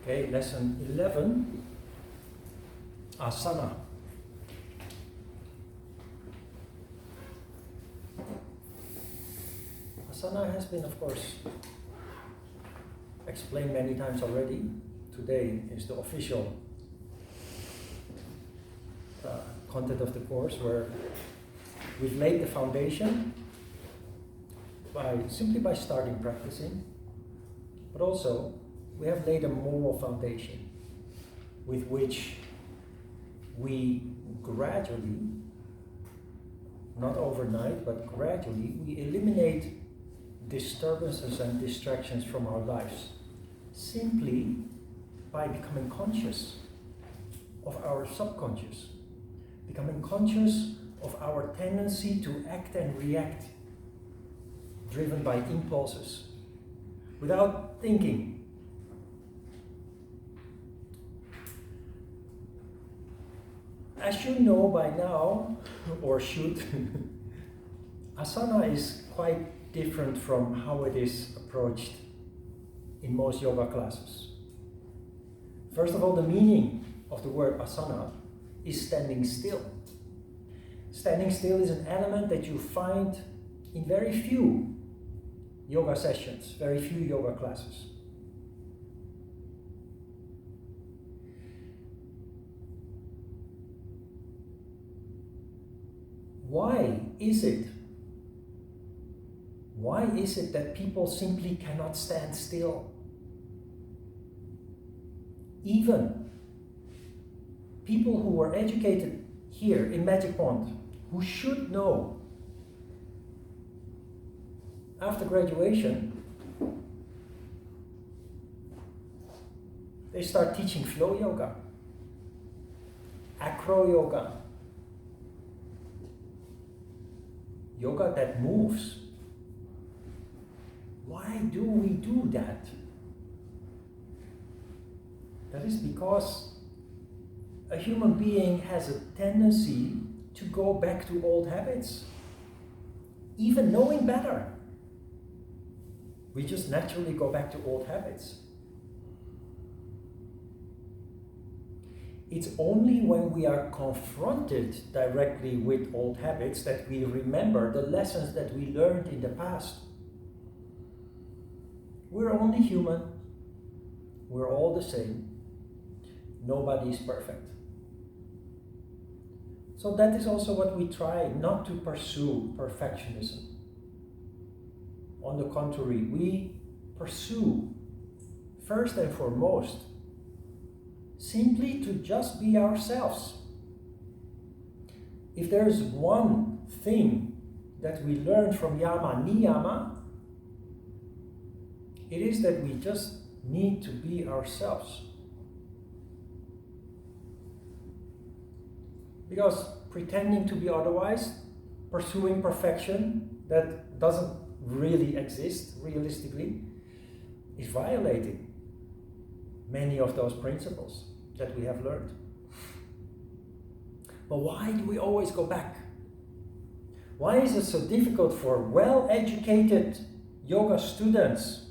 Okay, lesson 11, Asana. Asana has been, of course, explained many times already. Today is the official content of the course, where we've laid the foundation simply by starting practicing, but also we have laid a moral foundation with which we gradually, not overnight, but gradually, we eliminate disturbances and distractions from our lives simply by becoming conscious of our subconscious, becoming conscious of our tendency to act and react driven by impulses without thinking. As you know by now, or should, Asana is quite different from how it is approached in most yoga classes. First of all, the meaning of the word asana is standing still. Standing still is an element that you find in very few yoga sessions, very few yoga classes. Why is it that people simply cannot stand still? Even people who were educated here in Magic Pond, who should know after graduation, they start teaching flow yoga, acro yoga, yoga that moves. Why do we do that? That is because a human being has a tendency to go back to old habits, even knowing better. We just naturally go back to old habits. It's only when we are confronted directly with old habits that we remember the lessons that we learned in the past. We're only human. We're all the same. Nobody is perfect. So that is also what we try, not to pursue perfectionism. On the contrary, we pursue, first and foremost, simply to just be ourselves. If there is one thing that we learn from Yama Niyama, it is that we just need to be ourselves. Because pretending to be otherwise, pursuing perfection that doesn't really exist realistically, is violating many of those principles that we have learned. But why do we always go back? Why is it so difficult for well-educated yoga students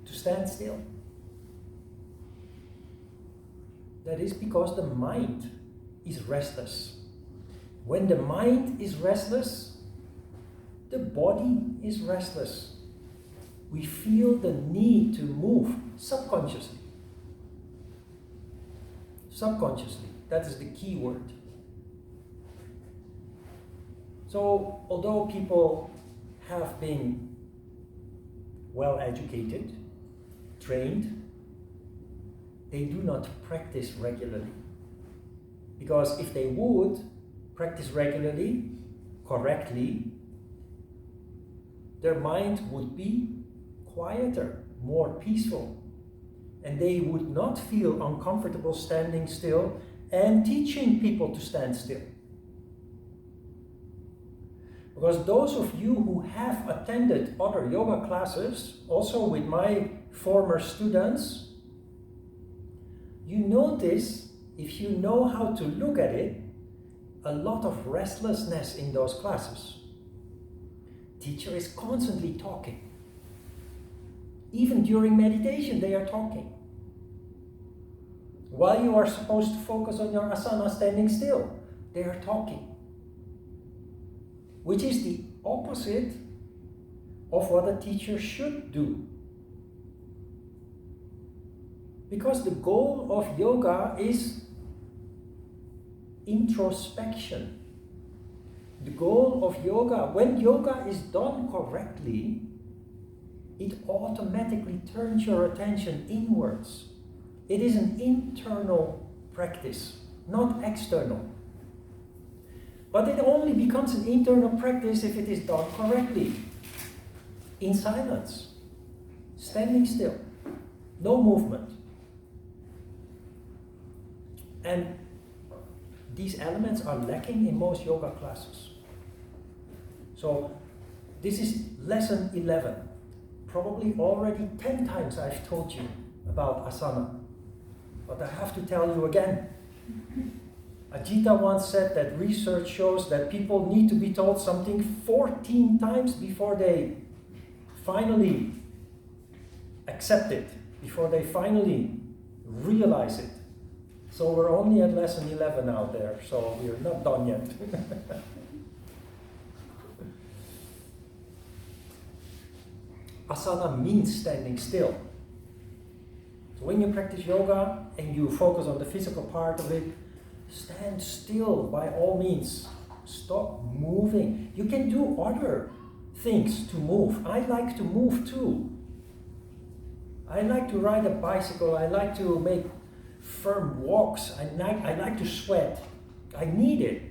to stand still? That is because the mind is restless. When the mind is restless, the body is restless. We feel the need to move subconsciously. Subconsciously, that is the key word. So, although people have been well educated, trained, they do not practice regularly. Because if they would practice regularly, correctly, their mind would be quieter, more peaceful, and they would not feel uncomfortable standing still and teaching people to stand still. Because those of you who have attended other yoga classes, also with my former students, you notice, if you know how to look at it, a lot of restlessness in those classes. Teacher is constantly talking. Even during meditation, they are talking. While you are supposed to focus on your asana standing still, they are talking. Which is the opposite of what a teacher should do. Because the goal of yoga is introspection. The goal of yoga, when yoga is done correctly, it automatically turns your attention inwards. It is an internal practice, not external. But it only becomes an internal practice if it is done correctly. In silence, standing still, no movement. And these elements are lacking in most yoga classes. So this is lesson 11. Probably already 10 times I've told you about asana. But I have to tell you again. Ajita once said that research shows that people need to be told something 14 times before they finally accept it, before they finally realize it. So we're only at lesson 11 out there, so we're not done yet. Asana means standing still. So when you practice yoga and you focus on the physical part of it, stand still by all means. Stop moving. You can do other things to move. I like to move too. I like to ride a bicycle. I like to make firm walks. I like to sweat. I need it.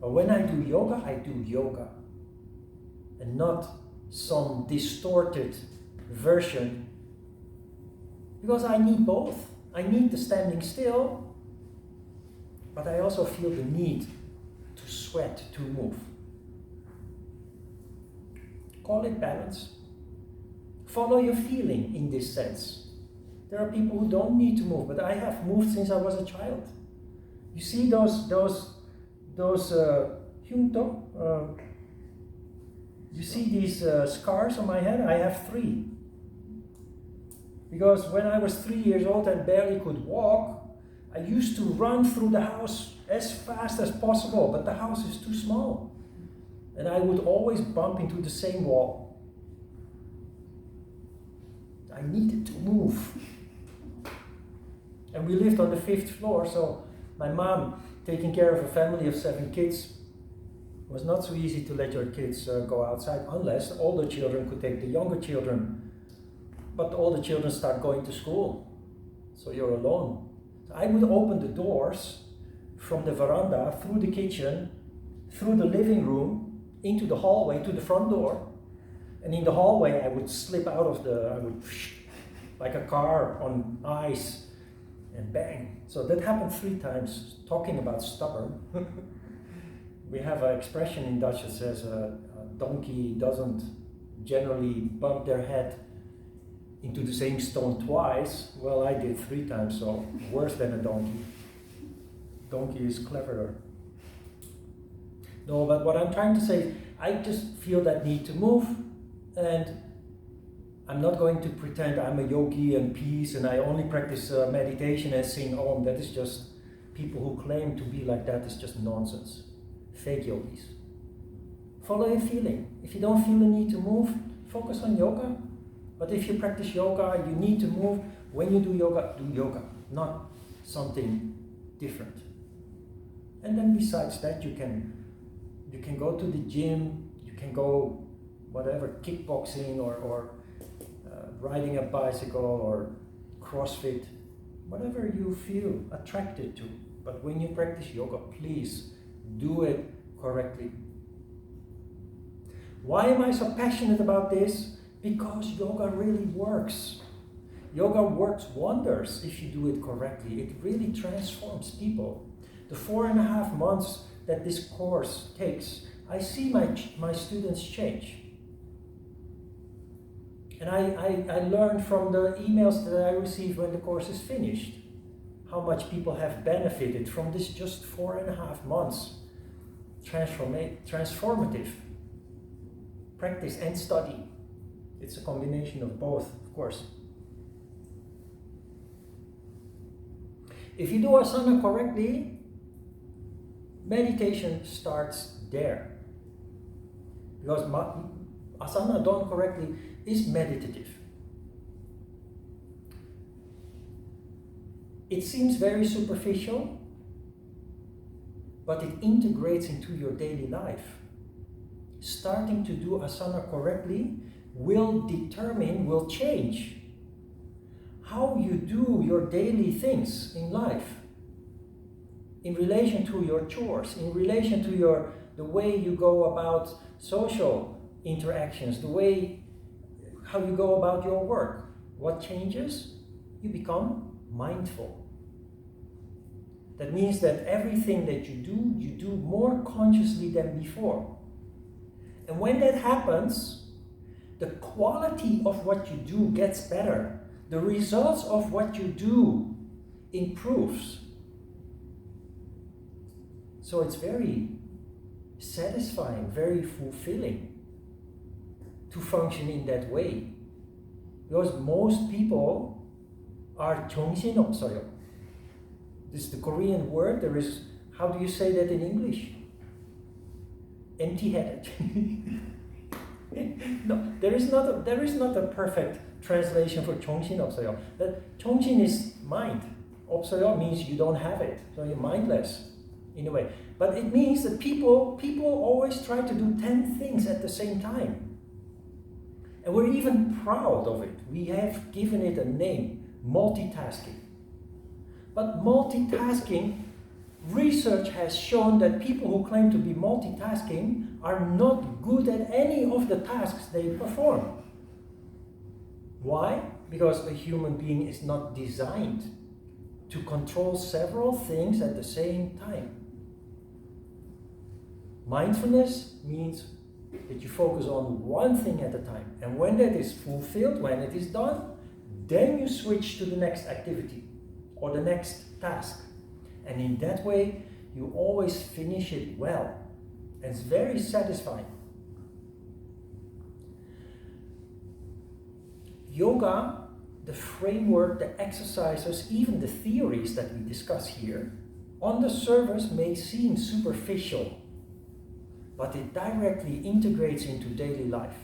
But when I do yoga, I do yoga. And not some distorted version. Because I need both. I need the standing still, but I also feel the need to sweat, to move. Call it balance. Follow your feeling in this sense. There are people who don't need to move, but I have moved since I was a child. You see those hyunto? You see these scars on my head? I have 3. Because when I was 3 years old and barely could walk, I used to run through the house as fast as possible, but the house is too small. And I would always bump into the same wall. I needed to move. And we lived on the 5th floor, so my mom, taking care of a family of 7 kids, was not so easy to let your kids go outside unless the older children could take the younger children. But the older children start going to school, so you're alone. So I would open the doors from the veranda, through the kitchen, through the living room, into the hallway, to the front door. And in the hallway I would slip out of like a car on ice, and bang. So that happened 3 times, talking about stubborn. We have an expression in Dutch that says a donkey doesn't generally bump their head into the same stone twice. Well, I did 3 times, so worse than a donkey. Donkey is cleverer. No, but what I'm trying to say is, I just feel that need to move, and I'm not going to pretend I'm a yogi and peace and I only practice meditation and sing Om. That is just, people who claim to be like that is just nonsense. Fake yogis. Follow your feeling. If you don't feel the need to move, focus on yoga. But if you practice yoga, you need to move. When you do yoga, not something different. And then besides that, you can go to the gym, you can go whatever, kickboxing or riding a bicycle or CrossFit, whatever you feel attracted to. But when you practice yoga, please do it correctly. Why am I so passionate about this? Because yoga really works. Yoga works wonders if you do it correctly. It really transforms people. The 4.5 months that this course takes, I see my students change. And I learned from the emails that I received when the course is finished, how much people have benefited from this just 4.5 months. Transformative practice and study. It's a combination of both, of course. If you do asana correctly, meditation starts there. Because asana done correctly is meditative. It seems very superficial, but it integrates into your daily life. Starting to do asana correctly will change how you do your daily things in life, in relation to your chores, in relation to the way you go about social interactions, how you go about your work. What changes? You become mindful. That means that everything that you do more consciously than before. And when that happens, the quality of what you do gets better. The results of what you do improves. So it's very satisfying, very fulfilling to function in that way. Because most people are 정신없어요. This is the Korean word. How do you say that in English? Empty-headed. No, there is not a perfect translation for 정신없어요. That 정신 is mind. 없어요 means you don't have it, so you're mindless in a way. But it means that people always try to do 10 things at the same time. And we're even proud of it. We have given it a name, multitasking. But multitasking, research has shown that people who claim to be multitasking are not good at any of the tasks they perform. Why? Because a human being is not designed to control several things at the same time. Mindfulness means that you focus on one thing at a time. And when that is fulfilled, when it is done, then you switch to the next activity or the next task. And in that way, you always finish it well. And it's very satisfying. Yoga, the framework, the exercises, even the theories that we discuss here, on the surface may seem superficial, but it directly integrates into daily life.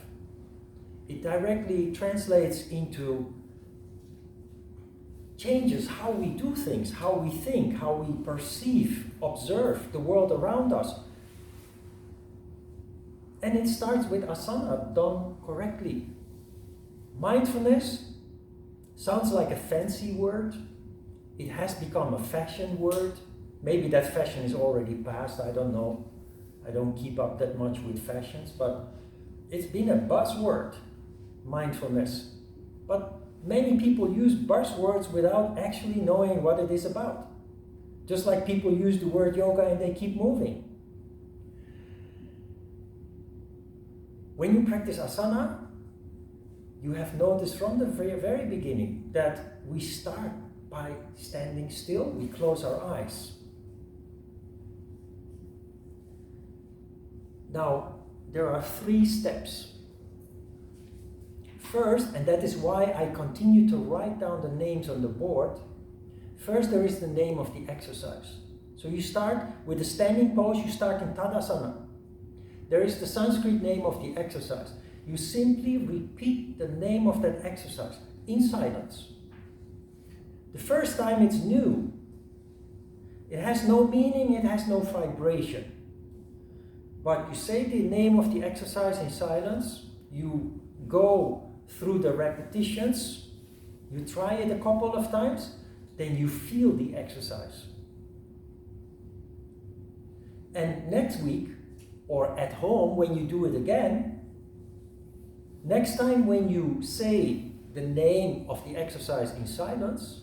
It directly translates into changes how we do things, how we think, how we perceive, observe the world around us. And it starts with asana done correctly. Mindfulness sounds like a fancy word. It has become a fashion word. Maybe that fashion is already past, I don't know. I don't keep up that much with fashions, but it's been a buzzword, mindfulness. But many people use buzzwords without actually knowing what it is about. Just like people use the word yoga and they keep moving. When you practice asana, you have noticed from the very, very beginning that we start by standing still, we close our eyes. Now, there are 3 steps. First, and that is why I continue to write down the names on the board, first there is the name of the exercise. So you start with the standing pose, you start in Tadasana. There is the Sanskrit name of the exercise. You simply repeat the name of that exercise in silence. The first time it's new. It has no meaning, it has no vibration. But you say the name of the exercise in silence, you go through the repetitions, you try it a couple of times, then you feel the exercise. And next week, or at home when you do it again, next time when you say the name of the exercise in silence,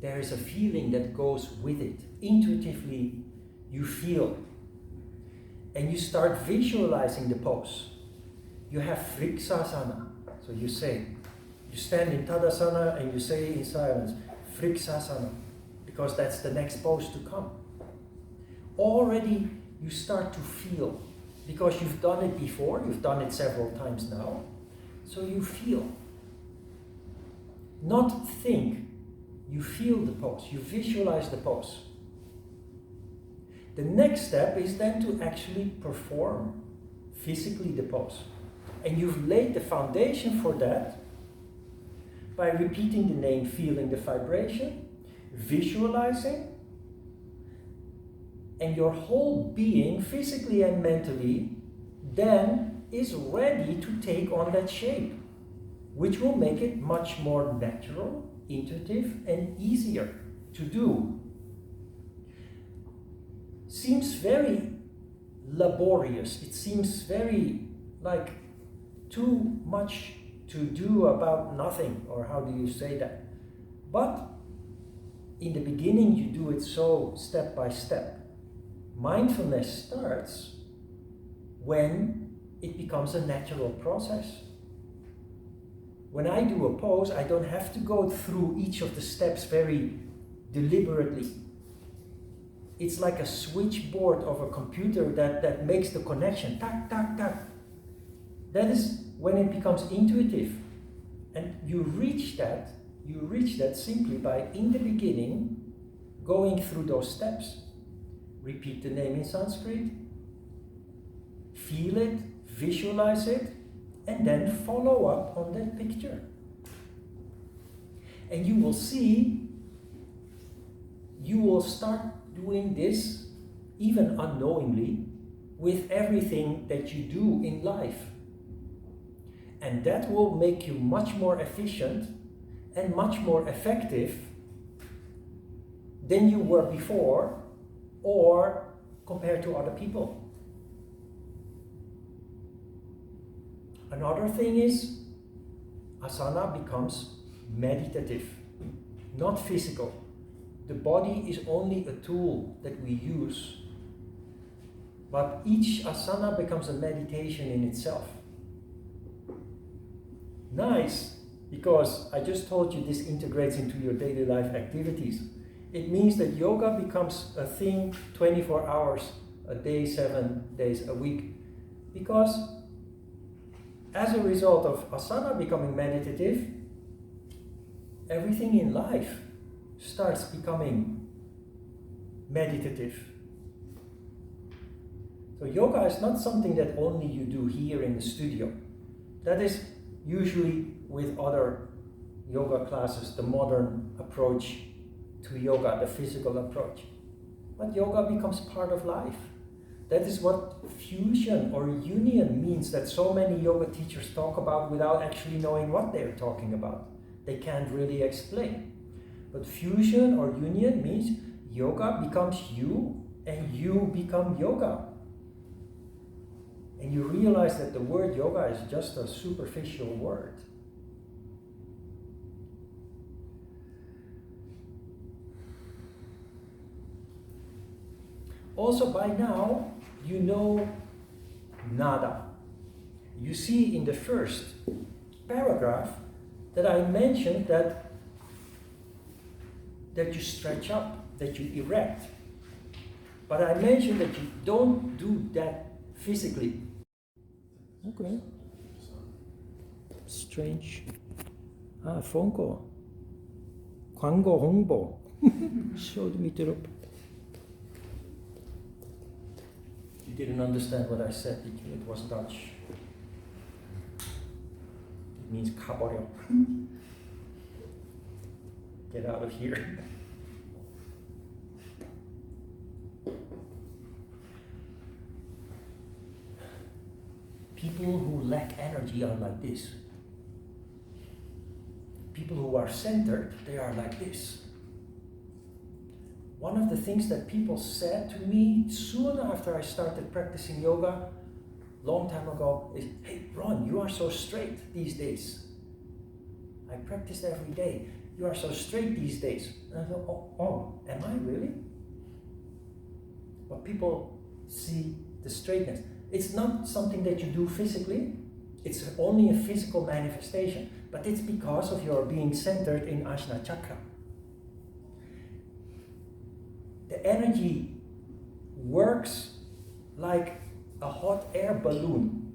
there is a feeling that goes with it. Intuitively, you feel. And you start visualizing the pose. You have Vriksasana. So you stand in Tadasana and you say in silence, Vriksasana, because that's the next pose to come. Already you start to feel, because you've done it before, you've done it several times now, so you feel. Not think. You feel the pose, you visualize the pose. The next step is then to actually perform physically the pose. And you've laid the foundation for that by repeating the name, feeling the vibration, visualizing, and your whole being, physically and mentally, then is ready to take on that shape, which will make it much more natural, intuitive, and easier to do. Seems very laborious. It seems very like too much to do about nothing, or how do you say that? But in the beginning, you do it so step by step. Mindfulness starts when it becomes a natural process. When I do a pose, I don't have to go through each of the steps very deliberately. It's like a switchboard of a computer that makes the connection. Tak, tak, tak. That is when it becomes intuitive. And you reach that simply by, in the beginning, going through those steps. Repeat the name in Sanskrit, feel it, visualize it, and then follow up on that picture. And you will see, you will start doing this, even unknowingly, with everything that you do in life. And that will make you much more efficient and much more effective than you were before, or compared to other people. Another thing is, asana becomes meditative, not physical. The body is only a tool that we use, but each asana becomes a meditation in itself. Nice, because I just told you this integrates into your daily life activities. It means that yoga becomes a thing 24 hours a day, 7 days a week. Because as a result of asana becoming meditative, everything in life starts becoming meditative. So yoga is not something that only you do here in the studio. That is usually with other yoga classes, the modern approach to yoga, the physical approach. But yoga becomes part of life. That is what fusion or union means, that so many yoga teachers talk about without actually knowing what they're talking about. They can't really explain. But fusion or union means yoga becomes you and you become yoga. And you realize that the word yoga is just a superficial word. Also, by now, you know nada. You see in the first paragraph that I mentioned that you stretch up, that you erect. But I mentioned that you don't do that physically. Okay. Strange. Phone call. 광고 홍보. Showed me the rope. You didn't understand what I said, did you? It was Dutch. It means 가버려. Get out of here. People who lack energy are like this. People who are centered, they are like this. One of the things that people said to me soon after I started practicing yoga, long time ago, is, "Hey Ron, you are so straight these days. I practiced every day. You are so straight these days." And I thought, oh, am I really? But people see the straightness. It's not something that you do physically. It's only a physical manifestation. But it's because of your being centered in Ajna Chakra. The energy works like a hot air balloon.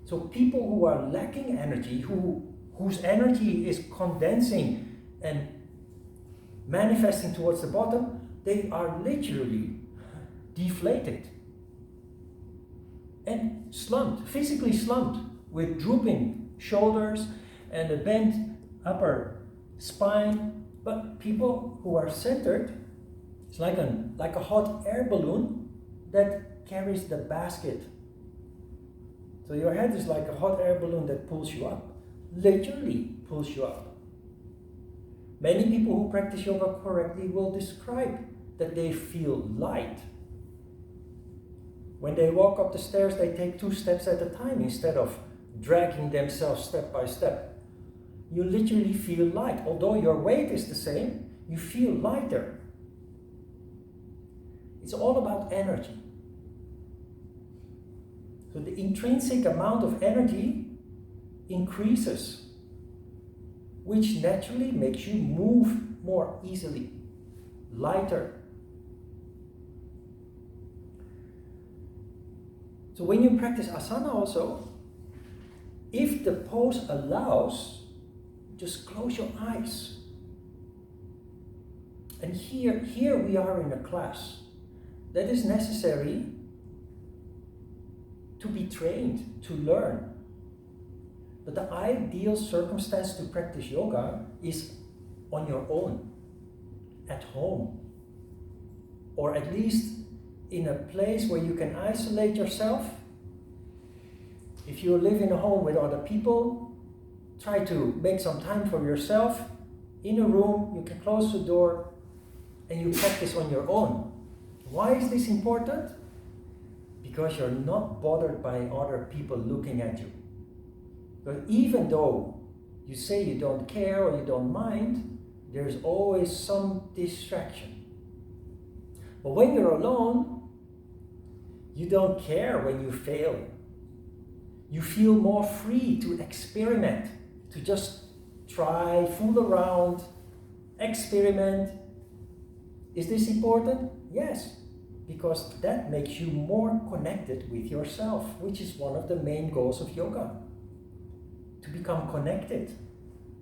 So people who are lacking energy, whose energy is condensing and manifesting towards the bottom, they are literally deflated and slumped, physically slumped, with drooping shoulders and a bent upper spine. But people who are centered, it's like a hot air balloon that carries the basket. So your head is like a hot air balloon that pulls you up, literally pulls you up. Many people who practice yoga correctly will describe that they feel light. When they walk up the stairs, they take 2 steps at a time instead of dragging themselves step by step. You literally feel light. Although your weight is the same, you feel lighter. It's all about energy. So the intrinsic amount of energy increases, which naturally makes you move more easily, lighter. So when you practice asana also, if the pose allows, just close your eyes. And here we are in a class. That is necessary to be trained, to learn. But the ideal circumstance to practice yoga is on your own, at home, or at least in a place where you can isolate yourself. If you live in a home with other people, try to make some time for yourself. In a room, you can close the door and you practice on your own. Why is this important? Because you're not bothered by other people looking at you. But even though you say you don't care or you don't mind, there's always some distraction. But when you're alone, you don't care when you fail. You feel more free to experiment, to just try, fool around, experiment. Is this important? Yes, because that makes you more connected with yourself, which is one of the main goals of yoga. To become connected,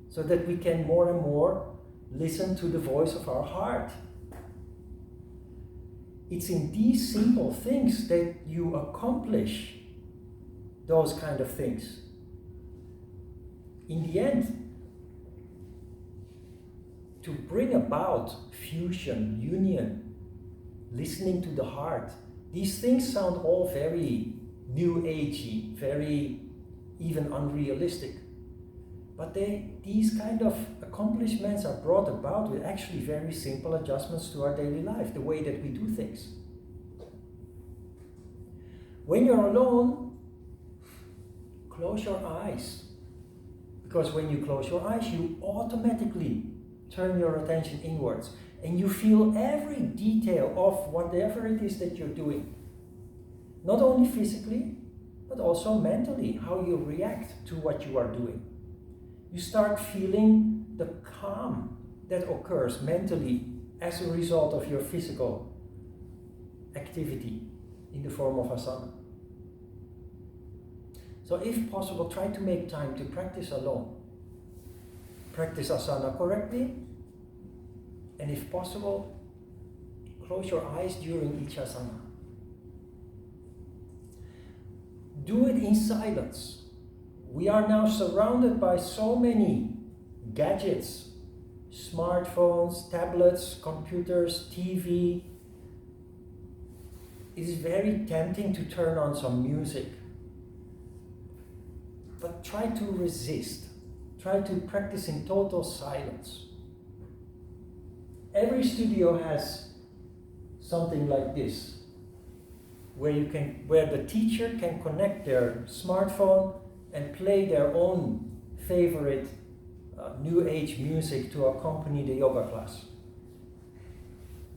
so that we can more and more listen to the voice of our heart. It's in these simple things that you accomplish those kind of things. In the end, to bring about fusion, union, listening to the heart, these things sound all very new agey, very even unrealistic. But these kind of accomplishments are brought about with actually very simple adjustments to our daily life, the way that we do things. When you're alone, close your eyes. Because when you close your eyes, you automatically turn your attention inwards and you feel every detail of whatever it is that you're doing. Not only physically, but also mentally, how you react to what you are doing. You start feeling the calm that occurs mentally as a result of your physical activity in the form of asana. So if possible, try to make time to practice alone. Practice asana correctly, and if possible, close your eyes during each asana. Do it in silence. We are now surrounded by so many gadgets, smartphones, tablets, computers, TV. It is very tempting to turn on some music. But try to resist. Try to practice in total silence. Every studio has something like this, where the teacher can connect their smartphone and play their own favorite new age music to accompany the yoga class.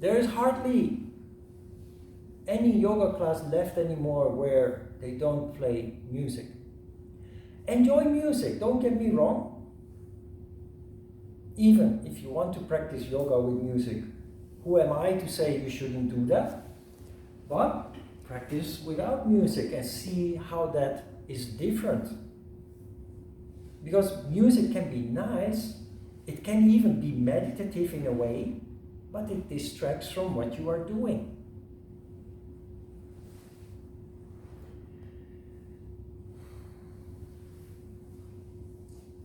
There is hardly any yoga class left anymore where they don't play music. Enjoy music, don't get me wrong. Even if you want to practice yoga with music, who am I to say you shouldn't do that? But practice without music and see how that is different. Because music can be nice, It can even be meditative in a way, but it distracts from what you are doing.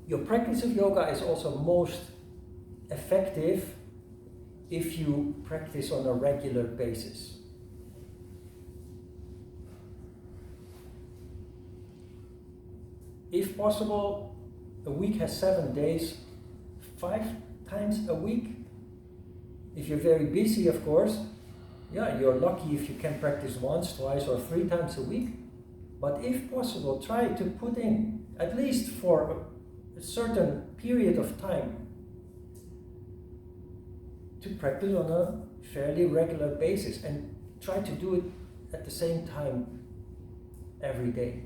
Your practice of yoga is also most effective if you practice on a regular basis. If possible, a week has 7 days, 5 times a week. If you're very busy, of course, you're lucky if you can practice once, twice, or 3 times a week. But if possible, try to put in, at least for a certain period of time, to practice on a fairly regular basis, and try to do it at the same time every day.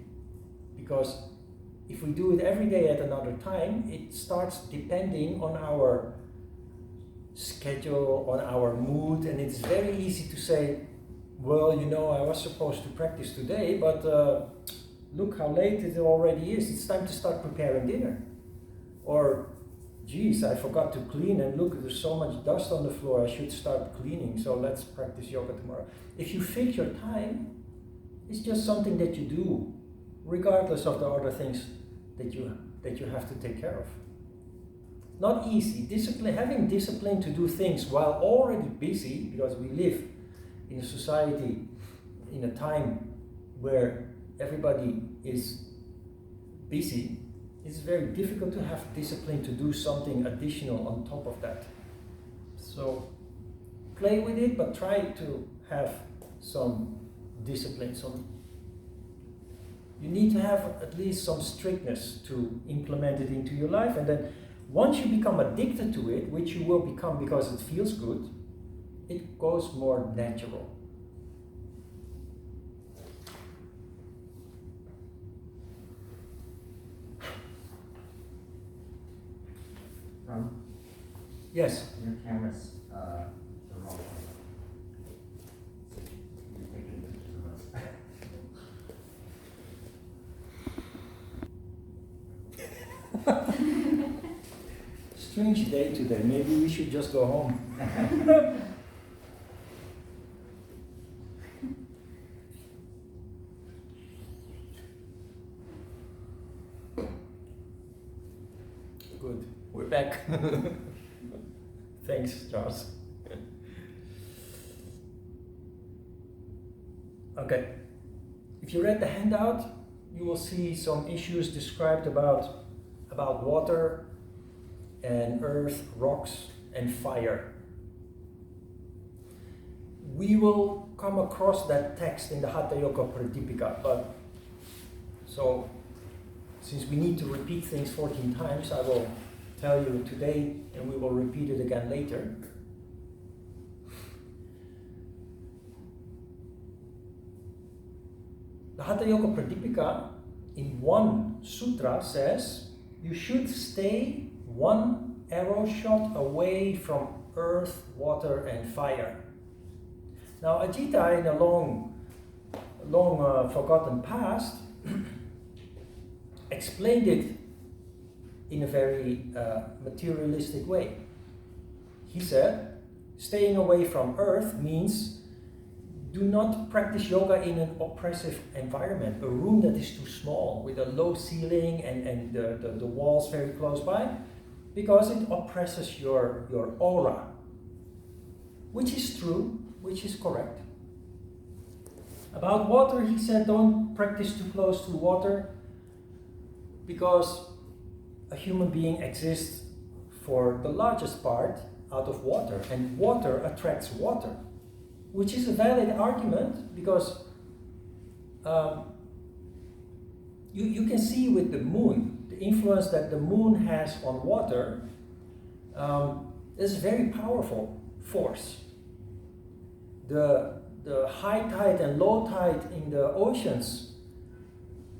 Because if we do it every day at another time, it starts depending on our schedule, on our mood, and it's very easy to say, well, I was supposed to practice today, but look how late it already is. It's time to start preparing dinner. Or, geez, I forgot to clean, and look, there's so much dust on the floor, I should start cleaning, so let's practice yoga tomorrow. If you fix your time, it's just something that you do, regardless of the other things that you have to take care of. Not easy. Having discipline to do things while already busy, because we live in a society, in a time where everybody is busy, it's very difficult to have discipline to do something additional on top of that. So play with it, but try to have some discipline. You need to have at least some strictness to implement it into your life, and then once you become addicted to it, which you will become because it feels good, it goes more natural. Yes? Your camera's the wrong way. You're taking pictures of us. Strange day today. Maybe we should just go home. Good. We're back. Thanks, Charles. Okay. If you read the handout, you will see some issues described about water and earth, rocks, and fire. We will come across that text in the Hatha Yoga Pradipika, but so since we need to repeat things 14 times, I will tell you today and we will repeat it again later. The Hatha Yoga Pradipika in one sutra says you should stay 1 arrow shot away from earth, water, and fire. Now, Ajita, in a long forgotten past, explained it in a very materialistic way. He said, staying away from earth means do not practice yoga in an oppressive environment, a room that is too small, with a low ceiling and the walls very close by, because it oppresses your aura. Which is true, which is correct. About water, he said, don't practice too close to water, because a human being exists for the largest part out of water, and water attracts water, which is a valid argument, because you can see with the moon, the influence that the moon has on water is a very powerful force. The high tide and low tide in the oceans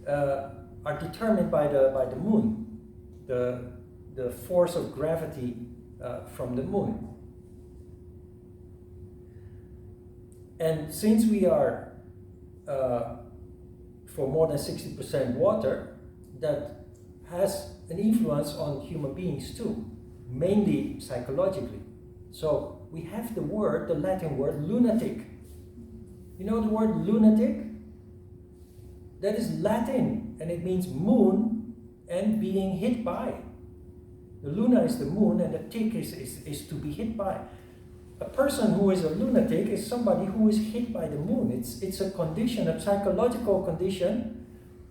are determined by the moon, the force of gravity from the moon. And since we are for more than 60% water, that has an influence on human beings too. mainly psychologically. So we have the Latin word lunatic. You know the word lunatic? That is Latin, and it means moon and being hit by. The luna is the moon, and the tick is to be hit by. A person who is a lunatic is somebody who is hit by the moon. It's a condition, a psychological condition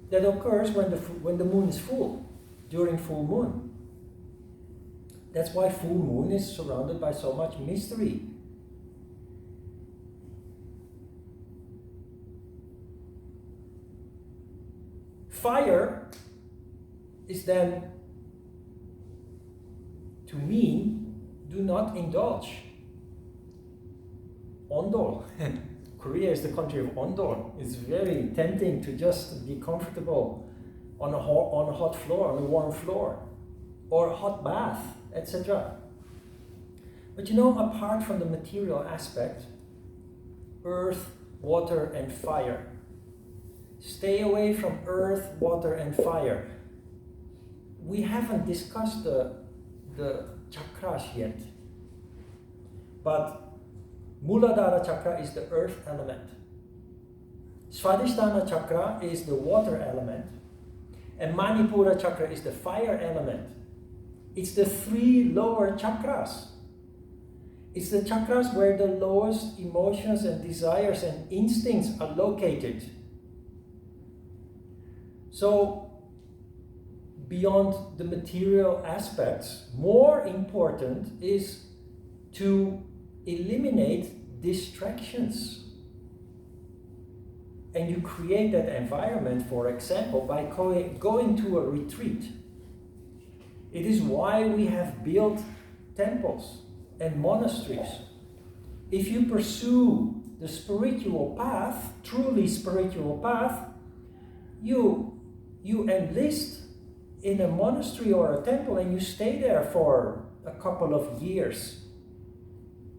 that occurs when the moon is full, during full moon. That's why full moon is surrounded by so much mystery. Fire is then to mean do not indulge. Ondol. Korea is the country of Ondol. It's very tempting to just be comfortable on a hot floor, on a warm floor, or a hot bath, etc. But you know, apart from the material aspect, earth, water, and fire. Stay away from earth, water, and fire. We haven't discussed the chakras yet. But Muladhara chakra is the earth element. Svadhisthana chakra is the water element. And Manipura chakra is the fire element. It's the three lower chakras. It's the chakras where the lowest emotions and desires and instincts are located. So, beyond the material aspects, more important is to eliminate distractions. And you create that environment, for example, by going to a retreat. It is why we have built temples and monasteries. If you pursue the spiritual path, truly spiritual path, you enlist in a monastery or a temple and you stay there for a couple of years,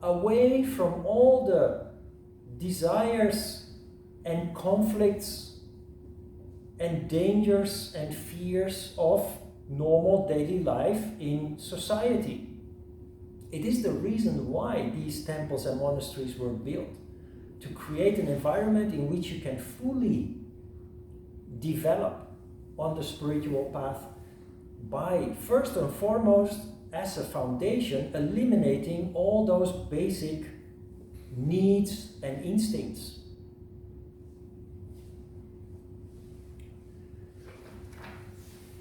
away from all the desires and conflicts and dangers and fears of normal daily life in society. It is the reason why these temples and monasteries were built, to create an environment in which you can fully develop on the spiritual path by, first and foremost, as a foundation, eliminating all those basic needs and instincts.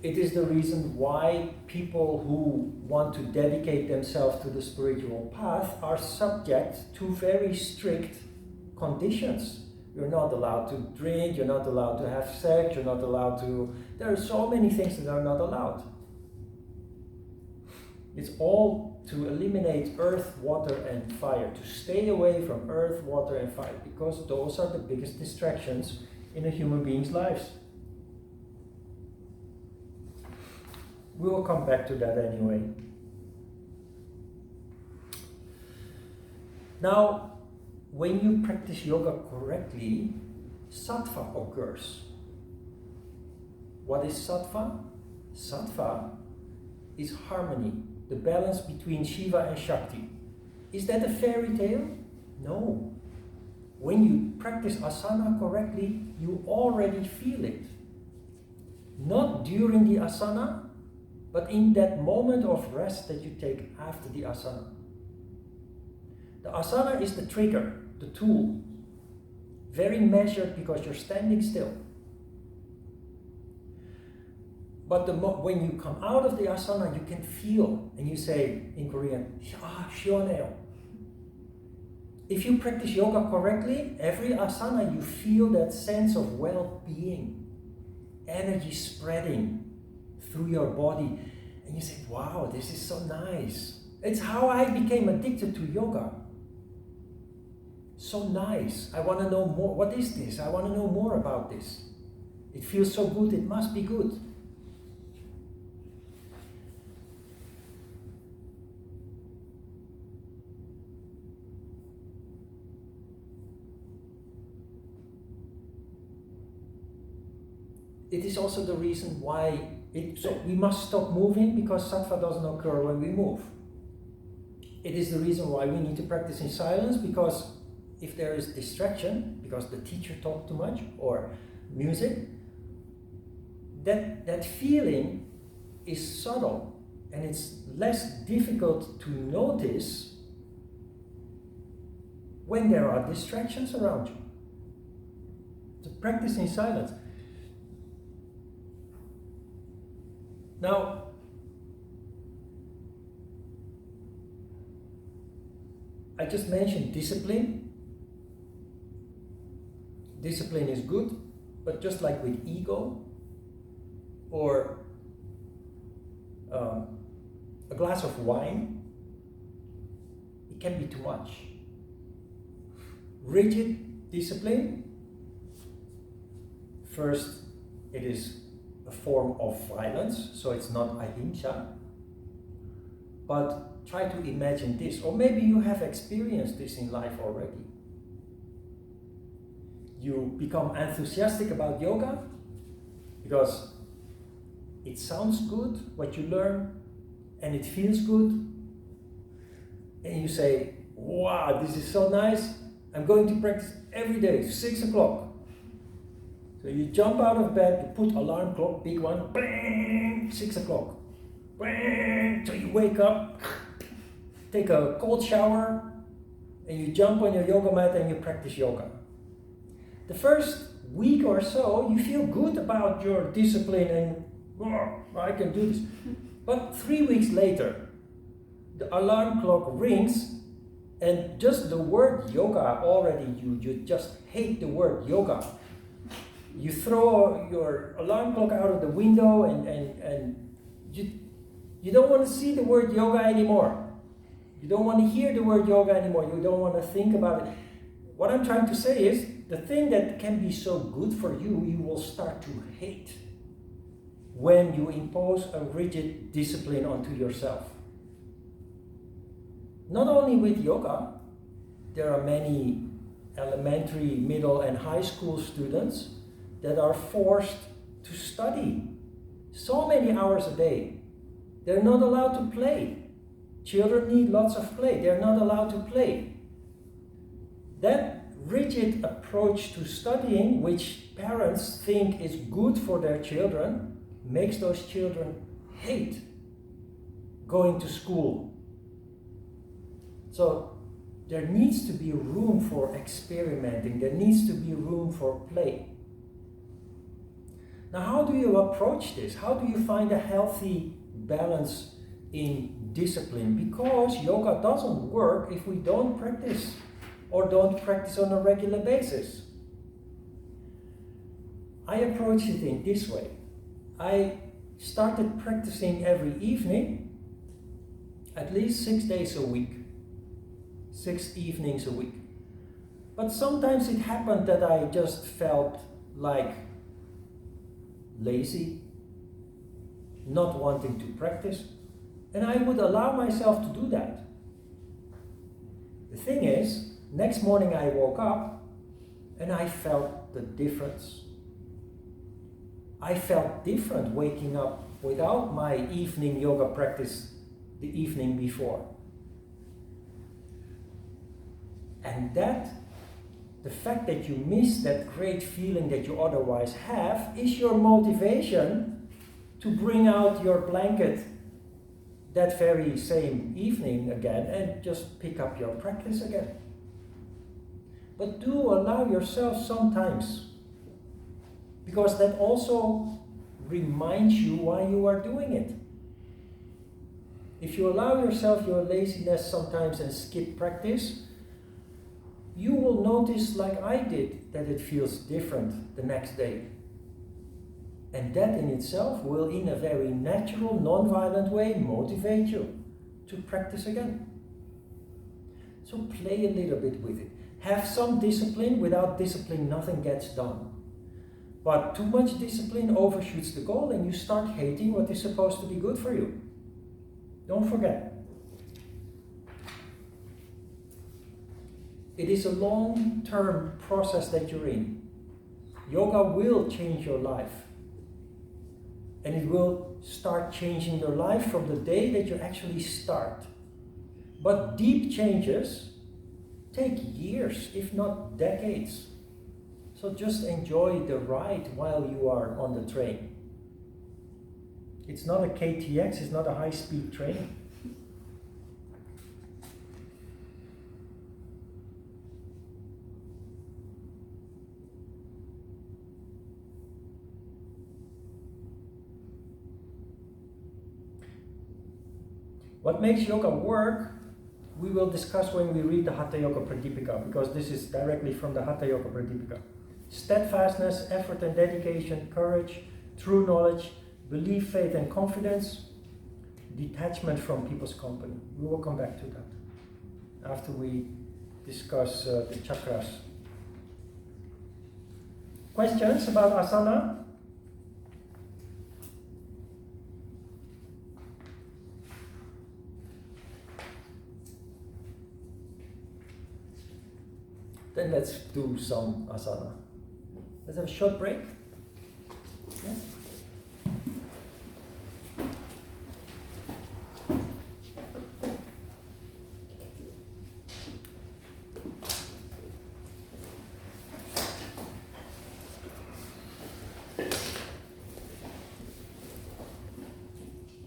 It is the reason why people who want to dedicate themselves to the spiritual path are subject to very strict conditions. You're not allowed to drink, you're not allowed to have sex, you're not allowed to... There are so many things that are not allowed. It's all to eliminate earth, water, and fire, to stay away from earth, water, and fire, because those are the biggest distractions in a human being's lives. We will come back to that anyway. Now, when you practice yoga correctly, sattva occurs. What is sattva? Sattva is harmony, the balance between Shiva and Shakti. Is that a fairy tale? No. When you practice asana correctly, you already feel it. Not during the asana, but in that moment of rest that you take after the asana. The asana is the trigger, the tool. Very measured because you're standing still. But when you come out of the asana, you can feel, and you say in Korean, 시원해요. If you practice yoga correctly, every asana you feel that sense of well-being, energy spreading through your body, and you say, wow, this is so nice. It's how I became addicted to yoga. So nice. I want to know more. What is this? I want to know more about this. It feels so good, it must be good. It is also the reason why So we must stop moving because sattva doesn't occur when we move. It is the reason why we need to practice in silence, because if there is distraction, because the teacher talked too much, or music, that feeling is subtle and it's less difficult to notice when there are distractions around you. So practice in silence. Now, I just mentioned discipline. Discipline is good, but just like with ego, or a glass of wine, it can be too much. Rigid discipline, first, it is a form of violence, so it's not ahimsa. But try to imagine this, or maybe you have experienced this in life already. You become enthusiastic about yoga because it sounds good, what you learn, and it feels good. And you say, wow, this is so nice. I'm going to practice every day, 6 o'clock. So you jump out of bed, you put alarm clock, big one, bang, 6 o'clock. Bang. So you wake up, take a cold shower, and you jump on your yoga mat and you practice yoga. The first week or so, you feel good about your discipline and, oh, I can do this. But 3 weeks later, the alarm clock rings, and just the word yoga already, you just hate the word yoga. You throw your alarm clock out of the window and you don't want to see the word yoga anymore. You don't want to hear the word yoga anymore. You don't want to think about it. What I'm trying to say is, the thing that can be so good for you, you will start to hate when you impose a rigid discipline onto yourself. Not only with yoga, there are many elementary, middle, and high school students that are forced to study so many hours a day. They're not allowed to play. Children need lots of play. They're not allowed to play. That rigid approach to studying, which parents think is good for their children, makes those children hate going to school. So there needs to be room for experimenting. There needs to be room for play. Now, how do you approach this? How do you find a healthy balance in discipline? Because yoga doesn't work if we don't practice, or don't practice on a regular basis. I approach it in this way. I started practicing every evening, at least 6 days a week, 6 evenings a week. But sometimes it happened that I just felt like lazy, not wanting to practice, and I would allow myself to do that. The thing is, next morning I woke up and I felt the difference. I felt different waking up without my evening yoga practice the evening before. And the fact that you miss that great feeling that you otherwise have is your motivation to bring out your blanket that very same evening again and just pick up your practice again. But do allow yourself sometimes, because that also reminds you why you are doing it. If you allow yourself your laziness sometimes and skip practice, you will notice, like I did, that it feels different the next day. And that in itself will, in a very natural, non-violent way, motivate you to practice again. So play a little bit with it. Have some discipline. Without discipline, nothing gets done. But too much discipline overshoots the goal and you start hating what is supposed to be good for you. Don't forget. It is a long-term process that you're in. Yoga will change your life. And it will start changing your life from the day that you actually start. But deep changes take years, if not decades. So just enjoy the ride while you are on the train. It's not a KTX, it's not a high-speed train. What makes yoga work, we will discuss when we read the Hatha Yoga Pradipika, because this is directly from the Hatha Yoga Pradipika. Steadfastness, effort and dedication, courage, true knowledge, belief, faith and confidence, detachment from people's company. We will come back to that after we discuss the chakras. Questions about asana? Then let's do some asana. Let's have a short break. Yeah.